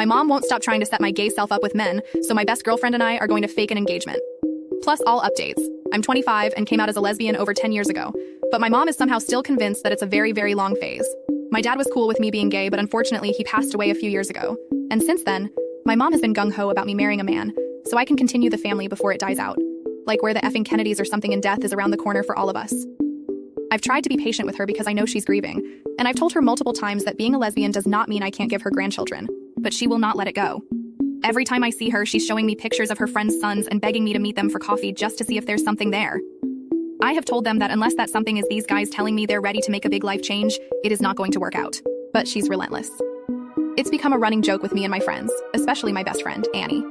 My mom won't stop trying to set my gay self up with men, so my best girlfriend and I are going to fake an engagement. Plus all updates. I'm 25 and came out as a lesbian over 10 years ago, but my mom is somehow still convinced that it's a very, very long phase. My dad was cool with me being gay, but unfortunately he passed away a few years ago. And since then, my mom has been gung-ho about me marrying a man, so I can continue the family before it dies out. Like where the effing Kennedys or something, and death is around the corner for all of us. I've tried to be patient with her because I know she's grieving, and I've told her multiple times that being a lesbian does not mean I can't give her grandchildren, but she will not let it go. Every time I see her, she's showing me pictures of her friends' sons and begging me to meet them for coffee just to see if there's something there. I have told them that unless that something is these guys telling me they're ready to make a big life change, it is not going to work out. But she's relentless. It's become a running joke with me and my friends, especially my best friend, Annie.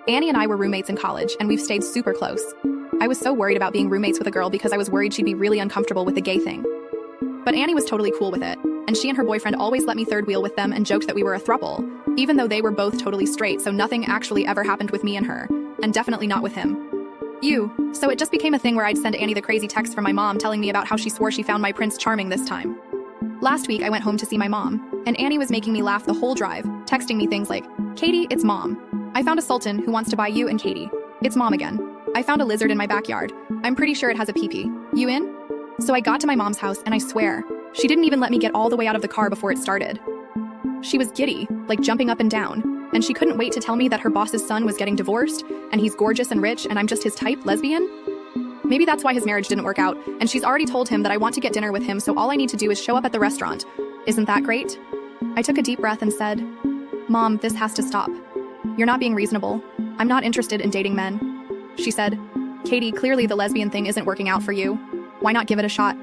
Annie and I were roommates in college, and we've stayed super close. I was so worried about being roommates with a girl because I was worried she'd be really uncomfortable with the gay thing. But Annie was totally cool with it, and she and her boyfriend always let me third wheel with them and joked that we were a throuple, even though they were both totally straight, so nothing actually ever happened with me and her, and definitely not with him. So it just became a thing where I'd send Annie the crazy text from my mom telling me about how she swore she found my Prince Charming this time. Last week I went home to see my mom, and Annie was making me laugh the whole drive, texting me things like, "Katie, it's mom. I found a sultan who wants to buy you and Katie. It's mom again. I found a lizard in my backyard. I'm pretty sure it has a pee-pee. You in?" So I got to my mom's house, and I swear, she didn't even let me get all the way out of the car before it started. She was giddy, like jumping up and down, and she couldn't wait to tell me that her boss's son was getting divorced, and he's gorgeous and rich, and I'm just his type, lesbian? Maybe that's why his marriage didn't work out, and she's already told him that I want to get dinner with him, so all I need to do is show up at the restaurant. Isn't that great? I took a deep breath and said, "Mom, this has to stop. You're not being reasonable. I'm not interested in dating men." She said, "Katie, clearly the lesbian thing isn't working out for you. Why not give it a shot?"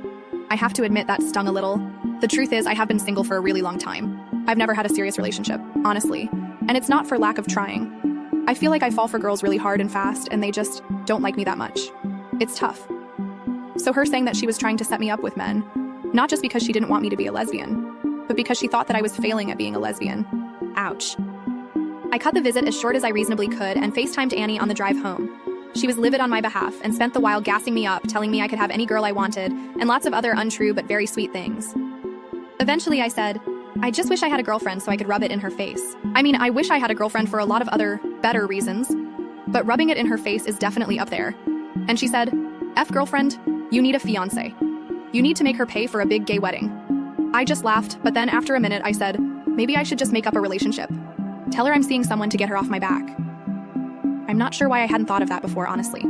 I have to admit that stung a little. The truth is, I have been single for a really long time. I've never had a serious relationship, honestly. And it's not for lack of trying. I feel like I fall for girls really hard and fast, and they just don't like me that much. It's tough. So her saying that she was trying to set me up with men, not just because she didn't want me to be a lesbian, but because she thought that I was failing at being a lesbian. Ouch. I cut the visit as short as I reasonably could and FaceTimed Annie on the drive home. She was livid on my behalf and spent the while gassing me up, telling me I could have any girl I wanted, and lots of other untrue but very sweet things. Eventually I said, "I just wish I had a girlfriend so I could rub it in her face. I mean, I wish I had a girlfriend for a lot of other, better reasons, but rubbing it in her face is definitely up there." And she said, "F girlfriend, you need a fiancé. You need to make her pay for a big gay wedding." I just laughed, but then after a minute I said, maybe I should just make up a relationship. Tell her I'm seeing someone to get her off my back. I'm not sure why I hadn't thought of that before, honestly.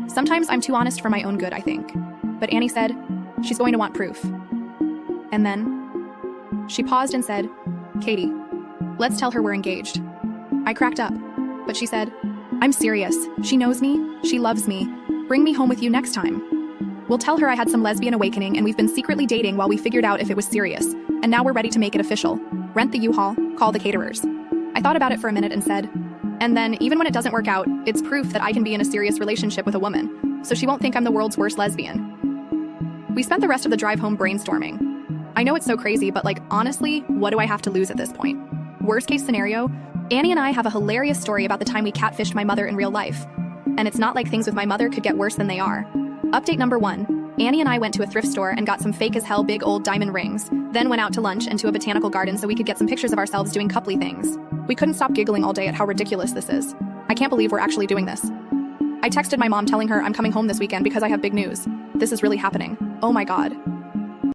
Sometimes I'm too honest for my own good, I think. But Annie said, she's going to want proof. And then she paused and said, "Katie, let's tell her we're engaged." I cracked up, but she said, "I'm serious. She knows me. She loves me. Bring me home with you next time. We'll tell her I had some lesbian awakening and we've been secretly dating while we figured out if it was serious, and now we're ready to make it official. Rent the U-Haul, call the caterers." I thought about it for a minute and said, "And then, even when it doesn't work out, it's proof that I can be in a serious relationship with a woman, so she won't think I'm the world's worst lesbian." We spent the rest of the drive home brainstorming. I know it's so crazy, but honestly, what do I have to lose at this point? Worst case scenario, Annie and I have a hilarious story about the time we catfished my mother in real life. And it's not like things with my mother could get worse than they are. Update number 1. Annie and I went to a thrift store and got some fake as hell big old diamond rings, then went out to lunch and to a botanical garden so we could get some pictures of ourselves doing coupley things. We couldn't stop giggling all day at how ridiculous this is. I can't believe we're actually doing this. I texted my mom telling her I'm coming home this weekend because I have big news. This is really happening. Oh my god.